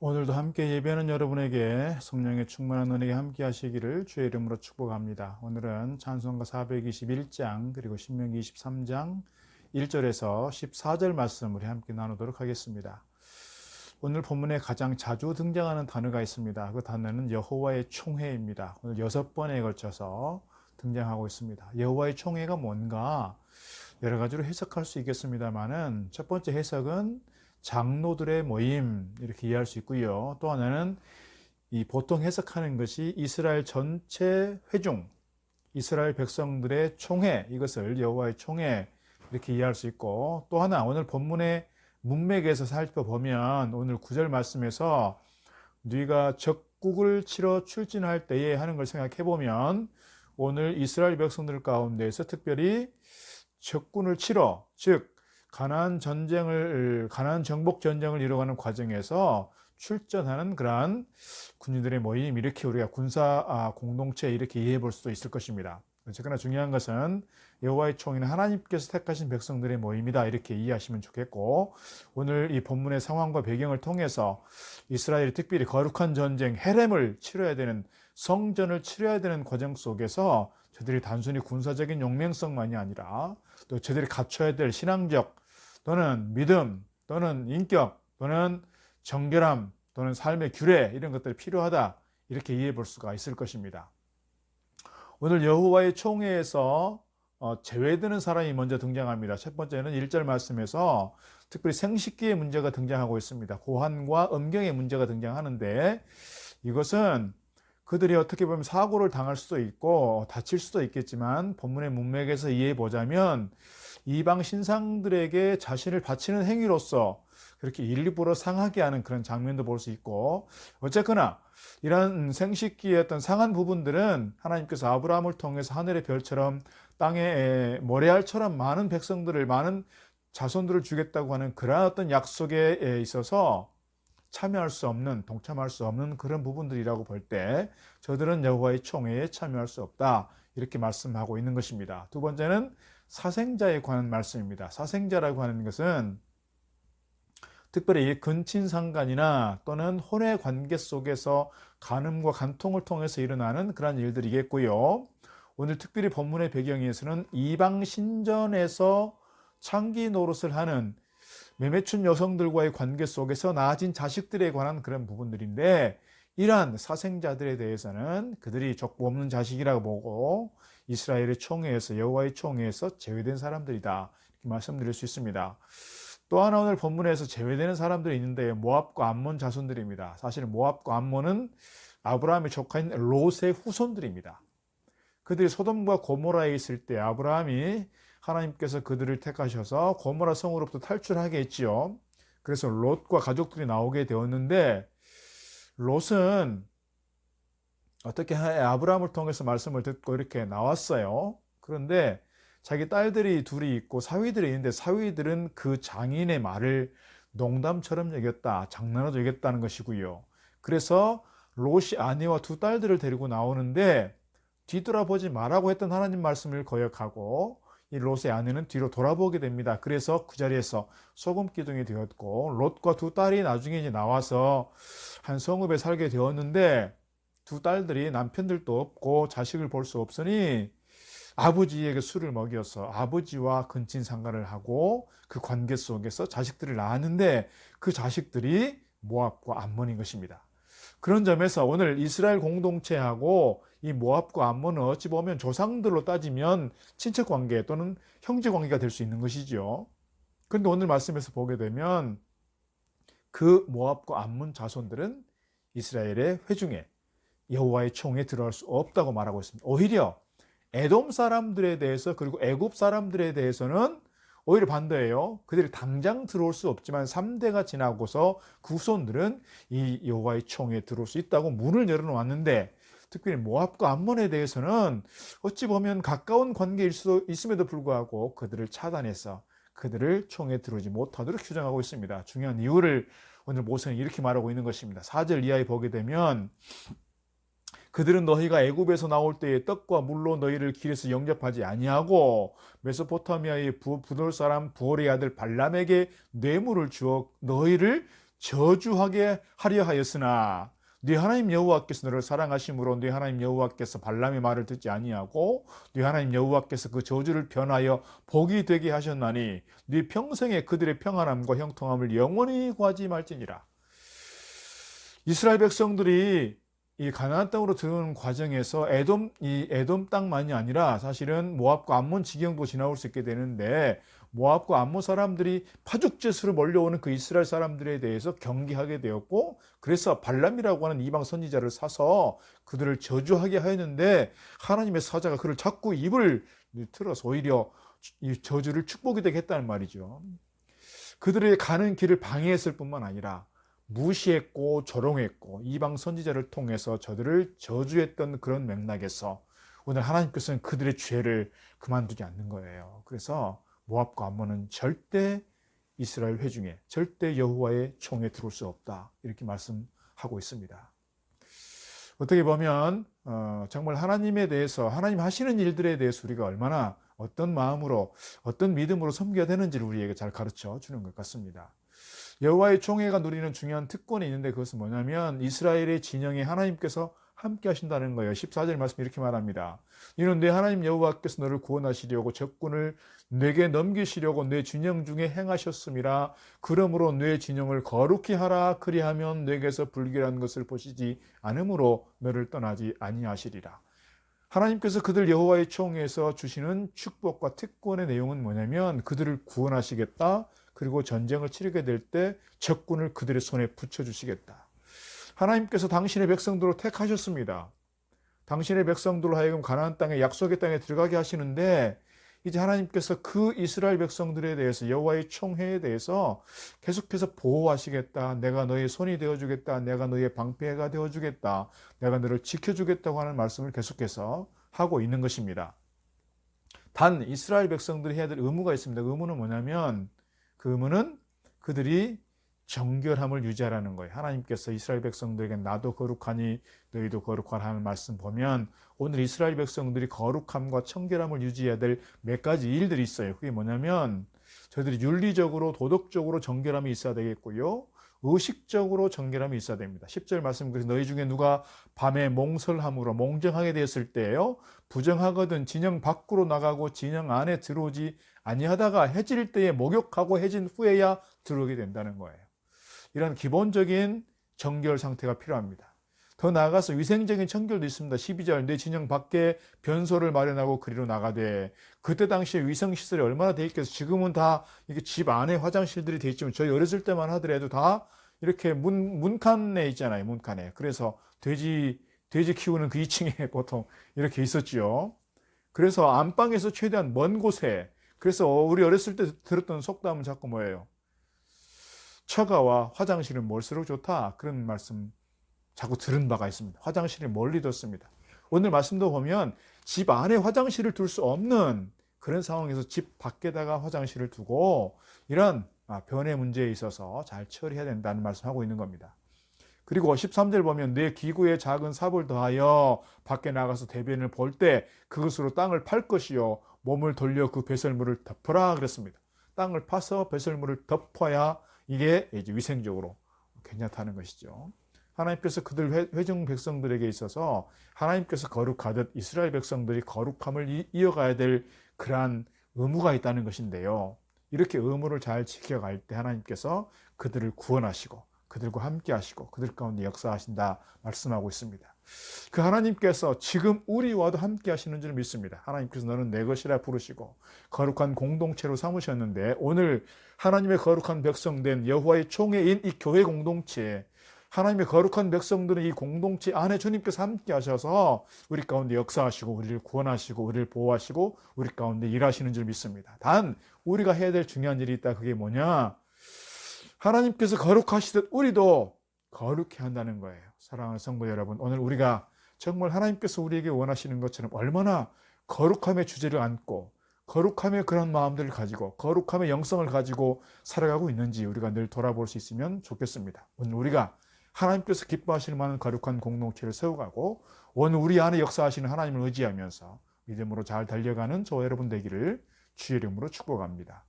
오늘도 함께 예배하는 여러분에게 성령의 충만한 은혜가 함께 하시기를 주의 이름으로 축복합니다. 오늘은 찬송가 421장 그리고 신명기 23장 1절에서 14절 말씀 우리 함께 나누도록 하겠습니다. 오늘 본문에 가장 자주 등장하는 단어가 있습니다. 그 단어는 여호와의 총회입니다. 오늘 6번에 걸쳐서 등장하고 있습니다. 여호와의 총회가 뭔가 여러 가지로 해석할 수 있겠습니다만은 첫 번째 해석은 장로들의 모임 이렇게 이해할 수 있고요. 또 하나는 이 보통 해석하는 것이 이스라엘 전체 회중, 이스라엘 백성들의 총회, 이것을 여호와의 총회 이렇게 이해할 수 있고, 또 하나 오늘 본문의 문맥에서 살펴보면 오늘 9절 말씀에서 네가 적국을 치러 출진할 때에 하는 걸 생각해 보면 오늘 이스라엘 백성들 가운데에서 특별히 적군을 치러, 즉 가나안 정복 전쟁을 이루어가는 과정에서 출전하는 그러한 군인들의 모임, 이렇게 우리가 군사 공동체 이렇게 이해해 볼 수도 있을 것입니다. 어쨌거나 중요한 것은 여호와의 총회는 하나님께서 택하신 백성들의 모임이다, 이렇게 이해하시면 좋겠고, 오늘 이 본문의 상황과 배경을 통해서 이스라엘이 특별히 거룩한 전쟁 헤렘을 치러야 되는, 성전을 치러야 되는 과정 속에서 저들이 단순히 군사적인 용맹성만이 아니라 또 저들이 갖춰야 될 신앙적 또는 믿음 또는 인격 또는 정결함 또는 삶의 규례, 이런 것들이 필요하다, 이렇게 이해해 볼 수가 있을 것입니다. 오늘 여호와의 총회에서 제외되는 사람이 먼저 등장합니다. 첫 번째는 1절 말씀에서 특별히 생식기의 문제가 등장하고 있습니다. 고환과 음경의 문제가 등장하는데, 이것은 그들이 어떻게 보면 사고를 당할 수도 있고 다칠 수도 있겠지만 본문의 문맥에서 이해해 보자면 이방 신상들에게 자신을 바치는 행위로서 그렇게 일부러 상하게 하는 그런 장면도 볼 수 있고, 어쨌거나 이러한 생식기의 어떤 상한 부분들은 하나님께서 아브라함을 통해서 하늘의 별처럼 땅의 모래알처럼 많은 백성들을, 많은 자손들을 주겠다고 하는 그러한 어떤 약속에 있어서 참여할 수 없는, 동참할 수 없는 그런 부분들이라고 볼 때 저들은 여호와의 총회에 참여할 수 없다, 이렇게 말씀하고 있는 것입니다. 두 번째는 사생자에 관한 말씀입니다. 사생자라고 하는 것은 특별히 근친상간이나 또는 혼의 관계 속에서 간음과 간통을 통해서 일어나는 그런 일들이겠고요. 오늘 특별히 본문의 배경에서는 이방 신전에서 창기 노릇을 하는 매매춘 여성들과의 관계 속에서 낳아진 자식들에 관한 그런 부분들인데, 이러한 사생자들에 대해서는 그들이 족보 없는 자식이라고 보고 이스라엘의 총회에서, 여호와의 총회에서 제외된 사람들이다, 이렇게 말씀드릴 수 있습니다. 또 하나 오늘 본문에서 제외되는 사람들이 있는데 모압과 암몬 자손들입니다. 사실 모압과 암몬은 아브라함의 조카인 롯의 후손들입니다. 그들이 소돔과 고모라에 있을 때 아브라함이, 하나님께서 그들을 택하셔서 고모라 성으로부터 탈출하게 했지요. 그래서 롯과 가족들이 나오게 되었는데, 롯은 어떻게 아브라함을 통해서 말씀을 듣고 이렇게 나왔어요. 그런데 자기 딸들이 둘이 있고 사위들이 있는데 사위들은 그 장인의 말을 농담처럼 여겼다, 장난으로 여겼다는 것이고요. 그래서 롯이 아내와 두 딸들을 데리고 나오는데 뒤돌아보지 말라고 했던 하나님 말씀을 거역하고 이 롯의 아내는 뒤로 돌아보게 됩니다. 그래서 그 자리에서 소금 기둥이 되었고, 롯과 두 딸이 나중에 이제 나와서 한 성읍에 살게 되었는데, 두 딸들이 남편들도 없고 자식을 볼 수 없으니 아버지에게 술을 먹여서 아버지와 근친상간을 하고 그 관계 속에서 자식들을 낳았는데, 그 자식들이 모압과 암몬인 것입니다. 그런 점에서 오늘 이스라엘 공동체하고 이 모압과 암몬은 어찌 보면 조상들로 따지면 친척관계 또는 형제관계가 될 수 있는 것이죠. 그런데 오늘 말씀에서 보게 되면 그 모압과 암몬 자손들은 이스라엘의 회중에, 여호와의 총회에 들어갈 수 없다고 말하고 있습니다. 오히려 에돔 사람들에 대해서, 그리고 애굽 사람들에 대해서는 오히려 반대예요. 그들이 당장 들어올 수 없지만 3대가 지나고서 그 후손들은 이 여호와의 총회에 들어올 수 있다고 문을 열어놓았는데, 특별히 모압과 암몬에 대해서는 어찌 보면 가까운 관계일 수도 있음에도 불구하고 그들을 차단해서 그들을 총회에 들어오지 못하도록 규정하고 있습니다. 중요한 이유를 오늘 모세는 이렇게 말하고 있는 것입니다. 4절 이하에 보게 되면, 그들은 너희가 애굽에서 나올 때에 떡과 물로 너희를 길에서 영접하지 아니하고 메소포타미아의 부돌 사람 부올의 아들 발람에게 뇌물을 주어 너희를 저주하게 하려 하였으나 네 하나님 여호와께서 너를 사랑하심으로 네 하나님 여호와께서 발람의 말을 듣지 아니하고 네 하나님 여호와께서 그 저주를 변하여 복이 되게 하셨나니 네 평생에 그들의 평안함과 형통함을 영원히 구하지 말지니라. 이스라엘 백성들이 이 가나안 땅으로 들어오는 과정에서 에돔 땅만이 아니라 사실은 모압과 암몬 지경도 지나올 수 있게 되는데, 모압과 암몬 사람들이 파죽제수로 몰려오는 그 이스라엘 사람들에 대해서 경계하게 되었고, 그래서 발람이라고 하는 이방 선지자를 사서 그들을 저주하게 하였는데, 하나님의 사자가 그를 자꾸 입을 틀어서 오히려 이 저주를 축복이 되게 했다는 말이죠. 그들의 가는 길을 방해했을 뿐만 아니라 무시했고 조롱했고 이방 선지자를 통해서 저들을 저주했던 그런 맥락에서 오늘 하나님께서는 그들의 죄를 그만두지 않는 거예요. 그래서 모압과 암몬은 절대 이스라엘 회중에, 절대 여호와의 총에 들어올 수 없다, 이렇게 말씀하고 있습니다. 어떻게 보면 정말 하나님에 대해서, 하나님 하시는 일들에 대해서 우리가 얼마나 어떤 마음으로, 어떤 믿음으로 섬겨야 되는지를 우리에게 잘 가르쳐 주는 것 같습니다. 여호와의 총회가 누리는 중요한 특권이 있는데, 그것은 뭐냐면 이스라엘의 진영에 하나님께서 함께 하신다는 거예요. 14절 말씀 이렇게 말합니다. 이는 내 하나님 여호와께서 너를 구원하시려고 적군을 내게 넘기시려고 내 진영 중에 행하셨음이라. 그러므로 내 진영을 거룩히 하라. 그리하면 내게서 불길한 것을 보시지 않으므로 너를 떠나지 아니하시리라. 하나님께서 그들 여호와의 총회에서 주시는 축복과 특권의 내용은 뭐냐면 그들을 구원하시겠다. 그리고 전쟁을 치르게 될 때 적군을 그들의 손에 붙여주시겠다. 하나님께서 당신의 백성들로 택하셨습니다. 당신의 백성들로 하여금 가나안 땅에, 약속의 땅에 들어가게 하시는데, 이제 하나님께서 그 이스라엘 백성들에 대해서, 여호와의 총회에 대해서 계속해서 보호하시겠다. 내가 너의 손이 되어주겠다. 내가 너의 방패가 되어주겠다. 내가 너를 지켜주겠다고 하는 말씀을 계속해서 하고 있는 것입니다. 단 이스라엘 백성들이 해야 될 의무가 있습니다. 그 의무는 뭐냐면, 그 의무는 그들이 정결함을 유지하라는 거예요. 하나님께서 이스라엘 백성들에게 나도 거룩하니 너희도 거룩하라 하는 말씀 보면, 오늘 이스라엘 백성들이 거룩함과 청결함을 유지해야 될 몇 가지 일들이 있어요. 그게 뭐냐면 저희들이 윤리적으로, 도덕적으로 정결함이 있어야 되겠고요, 의식적으로 정결함이 있어야 됩니다. 10절 말씀, 그래서 너희 중에 누가 밤에 몽설함으로 몽정하게 되었을 때요, 부정하거든 진영 밖으로 나가고 진영 안에 들어오지 아니하다가 해질 때에 목욕하고 해진 후에야 들어오게 된다는 거예요. 이런 기본적인 정결 상태가 필요합니다. 더 나아가서 위생적인 청결도 있습니다. 12절, 내 진영 밖에 변소를 마련하고 그리로 나가되. 그때 당시에 위생시설이 얼마나 돼 있겠어요. 지금은 다 이게 집 안에 화장실들이 돼 있지만 저희 어렸을 때만 하더라도 다 이렇게 문칸에 있잖아요. 문칸에. 그래서 돼지 키우는 그 2층에 보통 이렇게 있었죠. 그래서 안방에서 최대한 먼 곳에, 그래서 우리 어렸을 때 들었던 속담은 자꾸 뭐예요? 처가와 화장실은 멀수록 좋다, 그런 말씀 자꾸 들은 바가 있습니다. 화장실을 멀리 뒀습니다. 오늘 말씀도 보면 집 안에 화장실을 둘 수 없는 그런 상황에서 집 밖에다가 화장실을 두고 이런 변의 문제에 있어서 잘 처리해야 된다는 말씀하고 있는 겁니다. 그리고 13절 보면 내 기구에 작은 삽을 더하여 밖에 나가서 대변을 볼 때 그것으로 땅을 팔 것이요 몸을 돌려 그 배설물을 덮어라 그랬습니다. 땅을 파서 배설물을 덮어야 이게 이제 위생적으로 괜찮다는 것이죠. 하나님께서 그들 회중 백성들에게 있어서 하나님께서 거룩하듯 이스라엘 백성들이 거룩함을 이어가야 될 그러한 의무가 있다는 것인데요. 이렇게 의무를 잘 지켜갈 때 하나님께서 그들을 구원하시고 그들과 함께 하시고 그들 가운데 역사하신다 말씀하고 있습니다. 그 하나님께서 지금 우리와도 함께 하시는 줄 믿습니다. 하나님께서 너는 내 것이라 부르시고 거룩한 공동체로 삼으셨는데, 오늘 하나님의 거룩한 백성된 여호와의 총회인 이 교회 공동체, 하나님의 거룩한 백성들은 이 공동체 안에 주님께서 함께 하셔서 우리 가운데 역사하시고 우리를 구원하시고 우리를 보호하시고 우리 가운데 일하시는 줄 믿습니다. 단 우리가 해야 될 중요한 일이 있다. 그게 뭐냐? 하나님께서 거룩하시듯 우리도 거룩해야 한다는 거예요. 사랑하는 성도 여러분, 오늘 우리가 정말 하나님께서 우리에게 원하시는 것처럼 얼마나 거룩함의 주제를 안고 거룩함의 그런 마음들을 가지고 거룩함의 영성을 가지고 살아가고 있는지 우리가 늘 돌아볼 수 있으면 좋겠습니다. 오늘 우리가 하나님께서 기뻐하실 만한 거룩한 공동체를 세워가고 오늘 우리 안에 역사하시는 하나님을 의지하면서 믿음으로 잘 달려가는 저와 여러분 되기를 주의 이름으로 축복합니다.